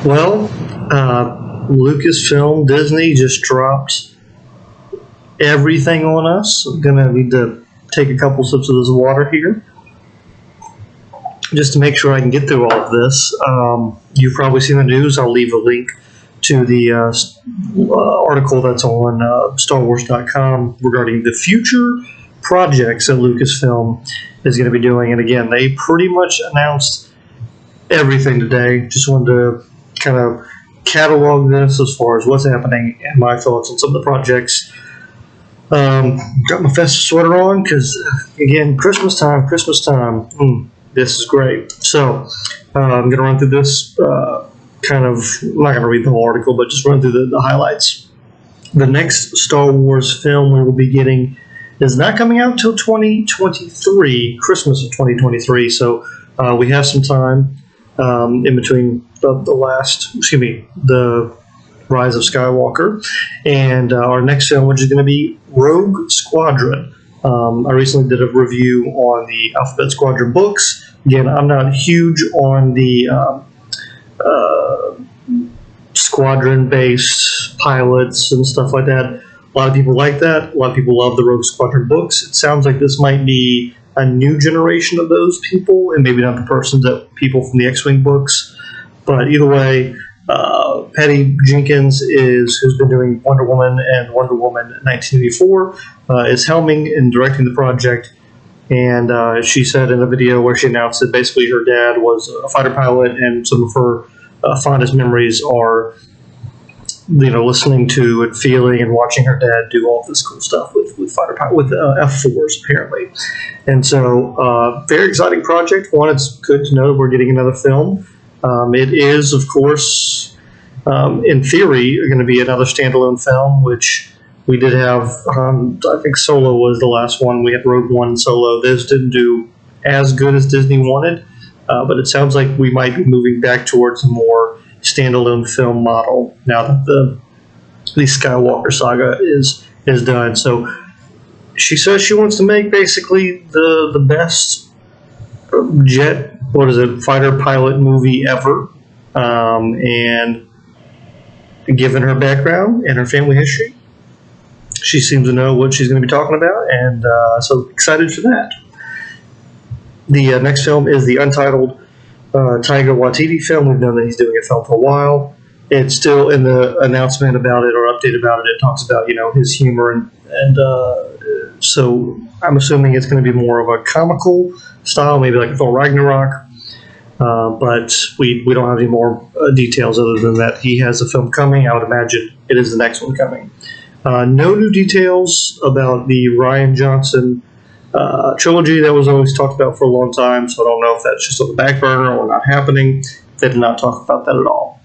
Well, Lucasfilm, Disney just dropped everything on us. I'm going to need to take a couple sips of this water here just to make sure I can get through all of this. You've probably seen the news. I'll leave a link to the article that's on StarWars.com regarding the future projects that Lucasfilm is going to be doing. And again, they pretty much announced everything today. Just wanted to kind of catalog this as far as what's happening and my thoughts on some of the projects. Got my festive sweater on because, again, Christmas time. This is great. So I'm going to run through this I'm not going to read the whole article, but just run through the highlights. The next Star Wars film we will be getting is not coming out until 2023, Christmas of 2023. So we have some time in between the Rise of Skywalker and our next film, which is going to be Rogue Squadron. I recently did a review on the Alphabet Squadron books. Again, I'm not huge on the squadron-based pilots and stuff like that. A lot of people like that. A lot of people love the Rogue Squadron books. It sounds like this might be a new generation of those people, and maybe not the people from the X-Wing books. But either way, Patty Jenkins who's been doing Wonder Woman and Wonder Woman 1984, is helming and directing the project. And she said in a video where she announced that basically her dad was a fighter pilot, and some of her fondest memories are, listening to and feeling and watching her dad do all this cool stuff with fighter pilot with F4s apparently. And so, very exciting project. One, it's good to know that we're getting another film. It is, of course, in theory, going to be another standalone film, which we did have. I think Solo was the last one. We had Rogue One and Solo. This didn't do as good as Disney wanted, but it sounds like we might be moving back towards a more standalone film model now that the Skywalker saga is done. So she says she wants to make basically the best fighter pilot movie ever. And given her background and her family history, she seems to know what she's going to be talking about, and so excited for that. The next film is the Untitled Taika Waititi film. We've known that he's doing a film for a while. It's still in the announcement about it or update about it. It talks about his humor and so I'm assuming it's going to be more of a comical style, maybe like Thor Ragnarok. But we don't have any more details other than that he has a film coming. I would imagine it is the next one coming. No new details about the Rian Johnson trilogy that was always talked about for a long time, so I don't know if that's just on the back burner or not happening. They did not talk about that at all.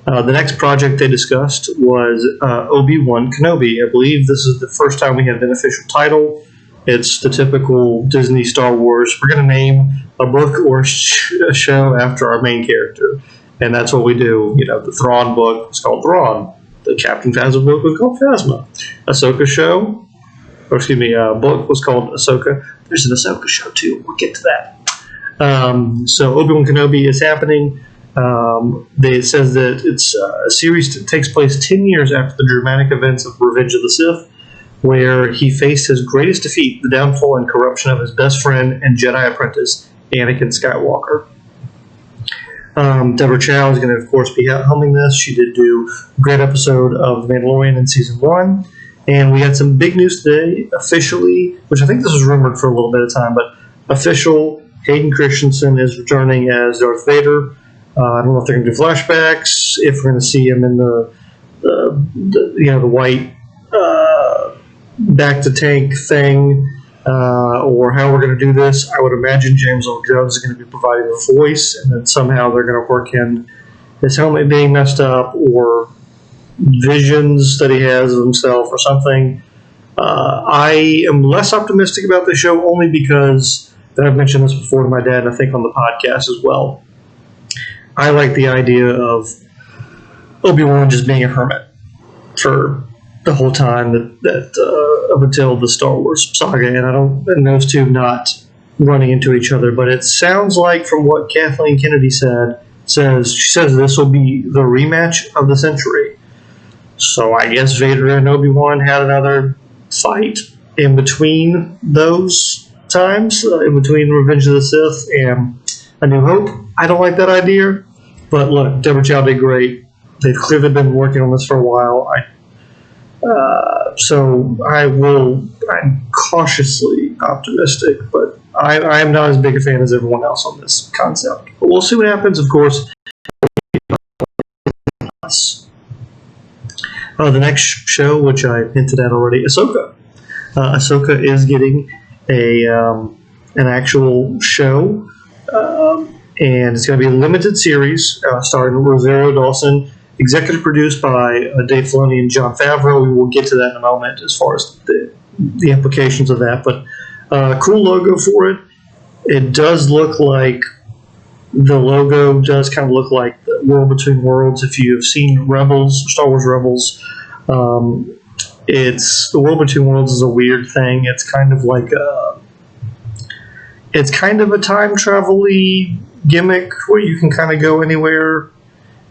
The next project they discussed was Obi-Wan Kenobi. I believe this is the first time we have an official title. It's the typical Disney Star Wars. We're going to name a book or a show after our main character, and that's what we do. The Thrawn book was called Thrawn. The Captain Phasma book was called Phasma. Book was called Ahsoka. There's an Ahsoka show too. We'll get to that. So Obi-Wan Kenobi is happening. It says that it's a series that takes place 10 years after the dramatic events of Revenge of the Sith, where he faced his greatest defeat, the downfall and corruption of his best friend and Jedi apprentice, Anakin Skywalker. Deborah Chow is going to, of course, be helming this. She did do a great episode of The Mandalorian in Season 1. And we had some big news today, officially, which I think this was rumored for a little bit of time, but official, Hayden Christensen is returning as Darth Vader. I don't know if they're going to do flashbacks, if we're going to see him in the white back-to-tank thing, or how we're going to do this. I would imagine James Earl Jones is going to be providing a voice, and then somehow they're going to work in his helmet being messed up, or visions that he has of himself or something. I am less optimistic about the show only because, and I've mentioned this before to my dad, and I think on the podcast as well, I like the idea of Obi-Wan just being a hermit for the whole time that up until the Star Wars saga, and those two not running into each other. But it sounds like, from what Kathleen Kennedy said, She says this will be the rematch of the century. So I guess Vader and Obi-Wan had another fight in between those times, in between Revenge of the Sith and A New Hope. I don't like that idea, but look, Deborah Chow did great. They've clearly been working on this for a while. So I'm cautiously optimistic, but I am not as big a fan as everyone else on this concept. But we'll see what happens, of course. The next show, which I hinted at already, Ahsoka. Ahsoka is getting an actual show, and it's going to be a limited series starring Rosario Dawson, executive produced by Dave Filoni and Jon Favreau. We will get to that in a moment as far as the implications of that, but cool logo for it. It does look like the logo does kind of look like the World Between Worlds. If you have seen Rebels, Star Wars Rebels, it's the World Between Worlds is a weird thing. It's kind of like a time travel-y gimmick where you can kind of go anywhere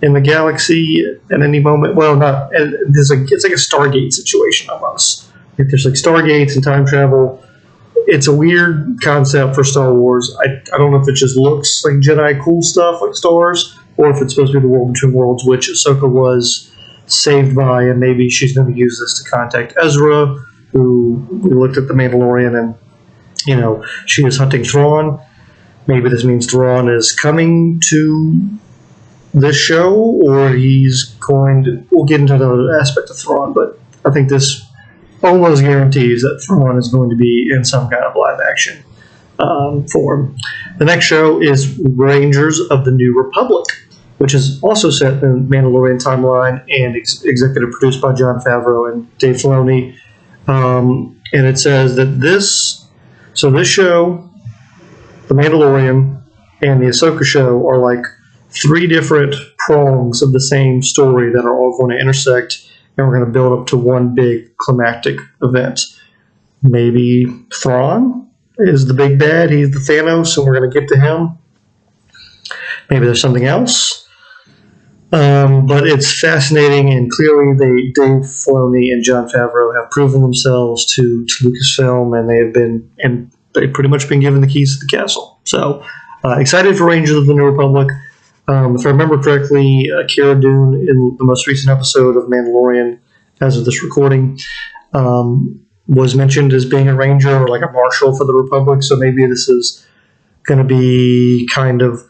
in the galaxy at any moment. Well, not it's like a Stargate situation almost. Like there's like Stargates and time travel. It's a weird concept for Star Wars. I don't know if it just looks like Jedi cool stuff like Star Wars, or if it's supposed to be the World Between Worlds, which Ahsoka was saved by, and maybe she's going to use this to contact Ezra, who we looked at The Mandalorian, and she is hunting Thrawn. Maybe this means Thrawn is coming to this show, or we'll get into another aspect of Thrawn, but I think this almost guarantees that Thrawn is going to be in some kind of live action form. The next show is Rangers of the New Republic, which is also set in the Mandalorian timeline and executive produced by Jon Favreau and Dave Filoni. And it says that this show, The Mandalorian, and the Ahsoka show are like three different prongs of the same story that are all going to intersect, and we're going to build up to one big climactic event. Maybe Thrawn is the big bad. He's the Thanos, and we're going to get to him. Maybe there's something else. But it's fascinating, and clearly Dave Filoni and Jon Favreau have proven themselves to Lucasfilm, and they've pretty much been given the keys to the castle. So excited for Rangers of the New Republic. If I remember correctly, Cara Dune in the most recent episode of Mandalorian, as of this recording, was mentioned as being a ranger or like a marshal for the Republic. So maybe this is going to be kind of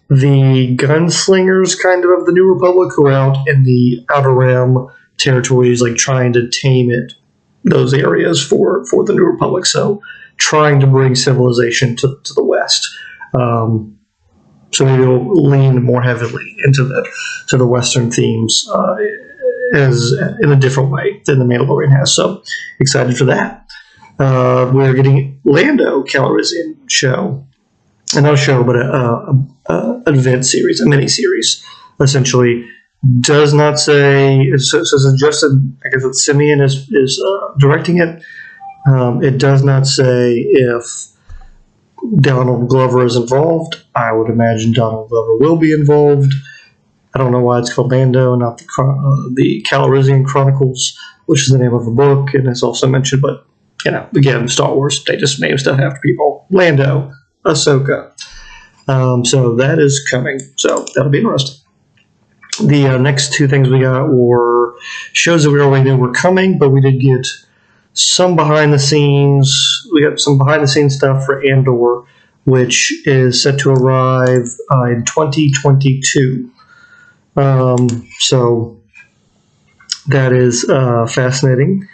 the gunslingers of the New Republic who are out in the Outer Rim territories, like trying to tame those areas for the New Republic. So trying to bring civilization to the West. So maybe we'll lean more heavily into the Western themes as in a different way than the Mandalorian has. So excited for that. We're getting Lando Calrissian show, and not a show, but an event series, a mini series, essentially. Does not say. It says Justin. I guess it's Simeon is directing it. It does not say if Donald Glover is involved. I would imagine Donald Glover will be involved. I don't know why it's called Lando, not the Calrissian Chronicles, which is the name of a book, and it's also mentioned. But again, Star Wars, they just name stuff after people. Lando, Ahsoka. So that is coming. So that'll be interesting. The next two things we got were shows that we already knew were coming, but we did get some behind the scenes. We got some behind the scenes stuff for Andor, which is set to arrive in 2022. So that is fascinating.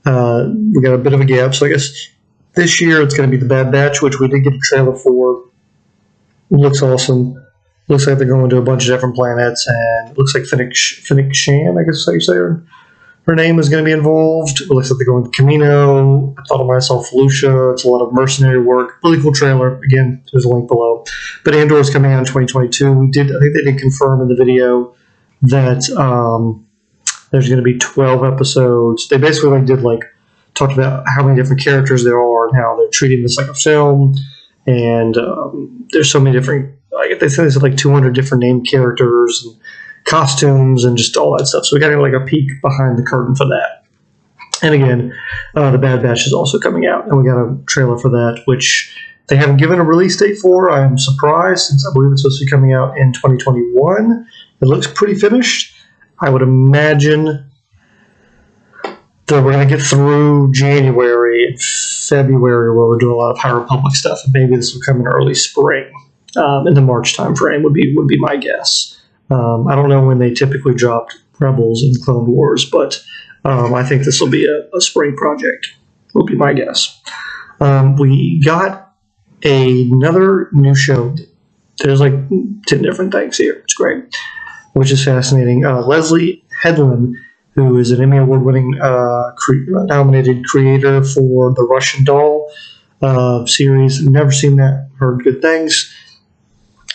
We got a bit of a gap, so I guess this year it's going to be the Bad Batch, which we did get a trailer for. Looks awesome. Looks like they're going to a bunch of different planets, and it looks like Fennec Shan, I guess is how you say her name, is going to be involved. It looks like they're going to Camino. I thought of myself, Felucia. It's a lot of mercenary work. Really cool trailer. Again, there's a link below. But Andor is coming out in 2022. I think they did confirm in the video that there's going to be 12 episodes. They basically talked about how many different characters there are and how they're treating this like a film. And there's so many different they said there's like 200 different named characters and costumes and just all that stuff. So we got like a peek behind the curtain for that. And again, the Bad Batch is also coming out, and we got a trailer for that, which they haven't given a release date for. I'm surprised, since I believe it's supposed to be coming out in 2021. It looks pretty finished. I would imagine that we're going to get through January and February, where we're doing a lot of High Republic stuff, and maybe this will come in early spring, in the March timeframe would be my guess. I don't know when they typically dropped Rebels and Clone Wars, but I think this will be a spring project, would be my guess. We got another new show. There's like 10 different things here. It's great, which is fascinating. Leslie Headland, who is an Emmy Award-winning nominated creator for the Russian Doll series. Never seen that. Heard good things.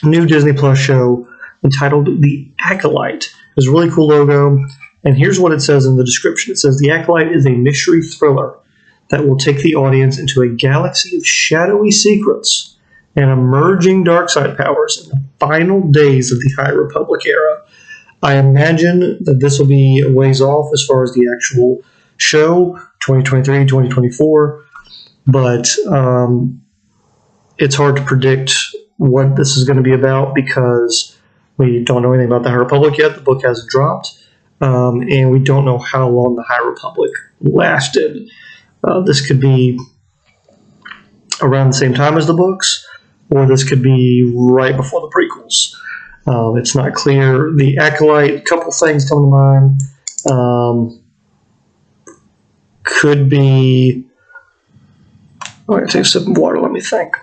New Disney Plus show entitled The Acolyte. There's a really cool logo. And here's what it says in the description. It says, The Acolyte is a mystery thriller that will take the audience into a galaxy of shadowy secrets and emerging dark side powers in the final days of the High Republic era. I imagine that this will be a ways off as far as the actual show, 2023, 2024, but it's hard to predict what this is going to be about because we don't know anything about the High Republic yet. The book hasn't dropped, and we don't know how long the High Republic lasted. This could be around the same time as the books, or this could be right before the prequels. It's not clear. The Acolyte, a couple things come to mind. Could be... I'm going to take a sip of water, let me think.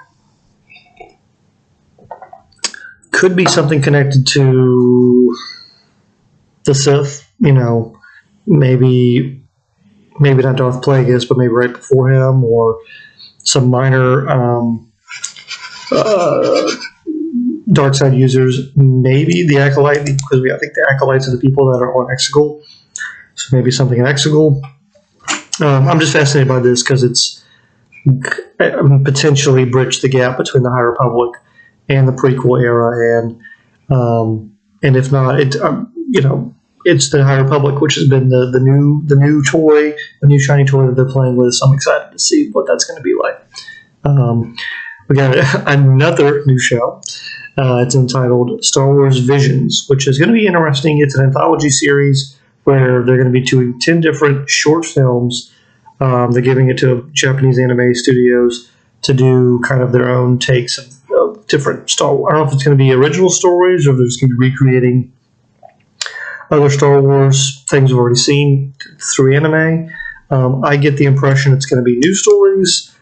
Could be something connected to the Sith. Maybe not Darth Plagueis, but maybe right before him, or some minor dark side users. Maybe the Acolyte, because I think the Acolytes are the people that are on Exegol. So maybe something in Exegol. I'm just fascinated by this because it's potentially bridged the gap between the High Republic and the prequel era, and if not, it's the High Republic, which has been the new toy, the new shiny toy that they're playing with. So I'm excited to see what that's going to be like. We got another new show. It's entitled Star Wars Visions, which is going to be interesting. It's an anthology series where they're going to be doing 10 different short films. They're giving it to Japanese anime studios to do kind of their own takes of different Star Wars. I don't know if it's going to be original stories or if they're just going to be recreating other Star Wars things we've already seen through anime. I get the impression it's going to be new stories.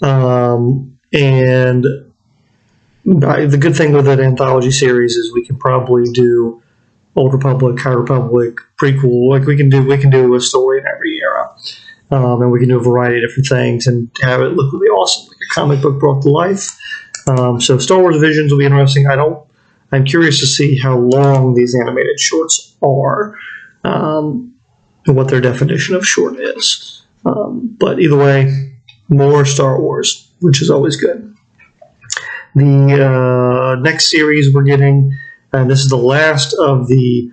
And the good thing with that anthology series is we can probably do Old Republic, High Republic, prequel. Like we can do a story in every era, and we can do a variety of different things and have it look really awesome, like a comic book brought to life. So Star Wars Visions will be interesting. I'm curious to see how long these animated shorts are, and what their definition of short is. But either way, more Star Wars, which is always good. The next series we're getting, and this is the last of the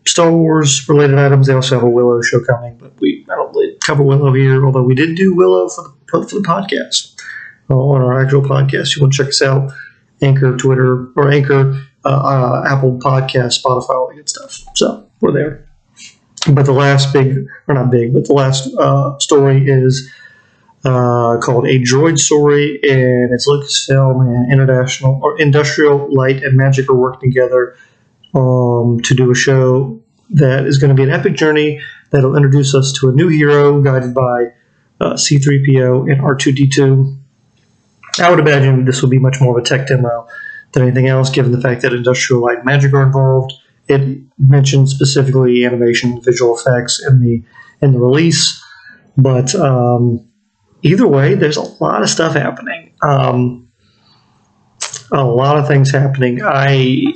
Star Wars related items. They also have a Willow show coming, but I don't really cover Willow here, although we did do Willow for the podcast, on our actual podcast. You want to check us out, Anchor, Twitter, or Anchor, Apple Podcast, Spotify, all the good stuff. So we're there. But the last the last story is called A Droid Story, and it's Lucasfilm and Industrial Light and Magic are working together to do a show that is going to be an epic journey that'll introduce us to a new hero guided by C-3PO and R2-D2. I would imagine this will be much more of a tech demo than anything else, given the fact that Industrial Light and Magic are involved. It mentions specifically animation, visual effects in the release, but either way, there's a lot of stuff happening. A lot of things happening. I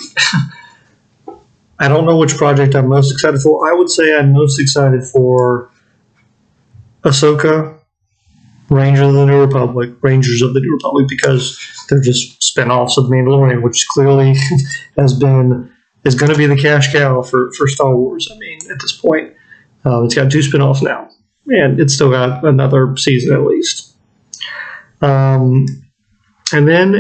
don't know which project I'm most excited for. I would say I'm most excited for Ahsoka, Rangers of the New Republic, because they're just spinoffs of The Mandalorian, which clearly is going to be the cash cow for Star Wars. I mean, at this point, it's got 2 spinoffs now, and it's still got another season at least. And then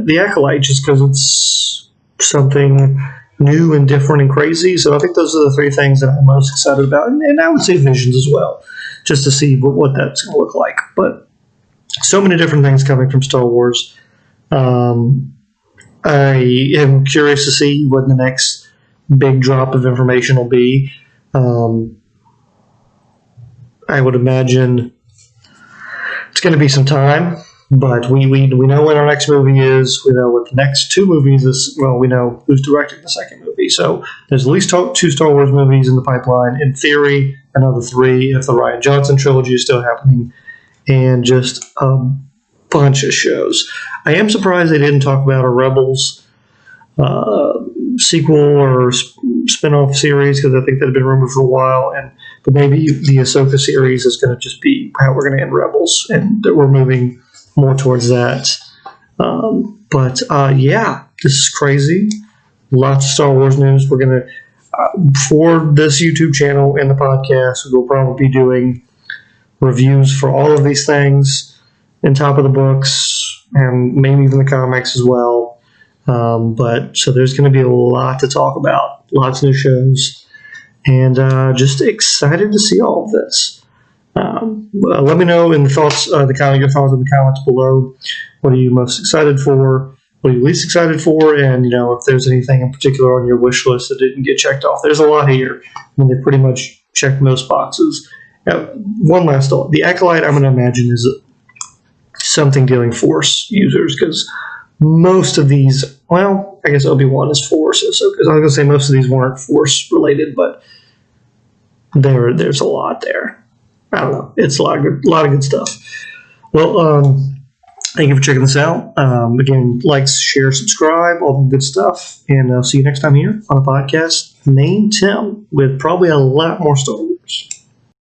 The Acolyte, just because it's something new and different and crazy. So I think those are the 3 things that I'm most excited about, and I would say Visions as well, just to see what that's going to look like. But so many different things coming from Star Wars. I am curious to see what the next big drop of information will be. I would imagine it's going to be some time, but we know when our next movie is. We know what the next 2 movies is. Well, we know who's directing the second movie. So there's at least 2 Star Wars movies in the pipeline. In theory, another 3 if the Rian Johnson trilogy is still happening, and just a bunch of shows. I am surprised they didn't talk about a Rebels sequel or spin-off series, because I think that had been rumored for a while. But maybe the Ahsoka series is going to just be how we're going to end Rebels, and that we're moving more towards that. Yeah, this is crazy. Lots of Star Wars news. We're going to, for this YouTube channel and the podcast, we'll probably be doing reviews for all of these things, and top of the books, and maybe even the comics as well. So there's going to be a lot to talk about, lots of new shows, and just excited to see all of this. Let me know in the thoughts, your thoughts in the comments below. What are you most excited for? What are you least excited for? And if there's anything in particular on your wish list that didn't get checked off. There's a lot here. I mean, they pretty much checked most boxes. One last thought: the Acolyte, I'm going to imagine, is something dealing Force users, because most of these, well, I guess Obi-Wan is Force, so I was going to say most of these weren't Force related, but there's a lot there. I don't know. It's a lot of good stuff. Well, thank you for checking this out. Again, like, share, subscribe, all the good stuff, and I'll see you next time here on a podcast named Tim, with probably a lot more Star Wars.